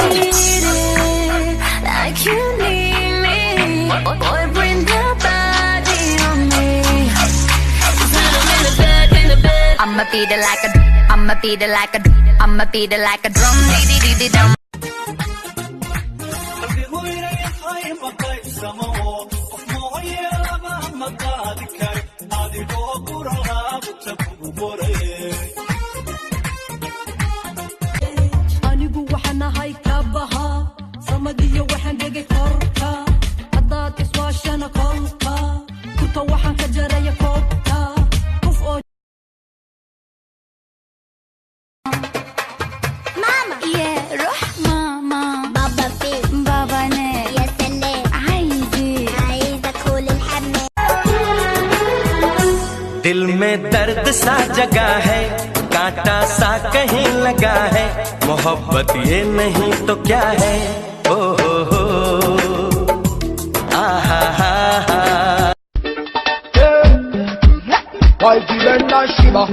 need it, like you need me. Boy, bring the body on me. In the bed. I'ma beat it like a, I'ma beat it like a, I'ma beat it like a drum. Dee dum. anigu waxaan ahay kabaha samadiyo waxaan dhigay korka haddaad iswaashana kolka kurta waxaan ka jaraya koobka qof oo Mama, yeah, روح ماما. بابا فين؟ بابا نام. يا سلام. عايزة كل الحمام. दिल में दर्द सा जगा है कांटा सा कहीं लगा है मोहब्बत ये नहीं तो क्या है ओ हो आहा हा हा Why didn't I shiver?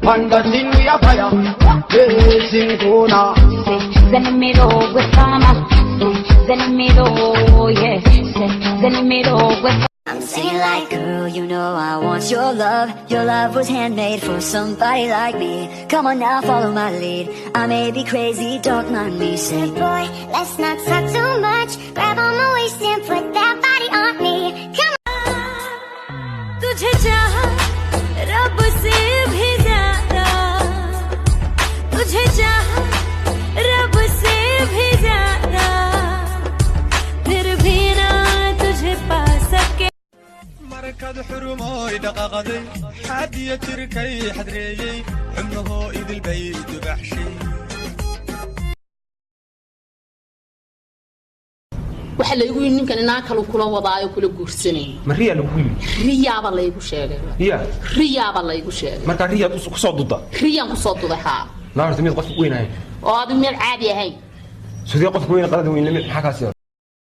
Panda sing we a fire. Hey, sing Kona. Zenimiro with Fama. Zenimiro, yeah. Zenimiro with I'm singing like, girl, you know I want your love. Your love was handmade for somebody like me. Come on now, follow my lead. I may be crazy, don't mind me. Say, boy, let's not talk too much. Grab on my waist and put that body on me. Come on. तुझे चाहा रब से भी ज्यादा. तुझे चाहा रब से भी ज्यादा. फिर भी ना तुझे पा सके. مركض حرموي دقاقدي حادية تركي حدريي عمه إذ البيت بحشي waxa la igu yiri ninkan inaa kala kula wadaayo kula guursanay mariya lagu yiri riyaaba la igu sheegay riyaaba la igu sheegay marka riyaad ku soo duda riyaan ku soo duday ha naarta mid qof weyn ahay oo aad meel caadi ahay sidii qof weyn qalad weyn lamid maxaa ka sii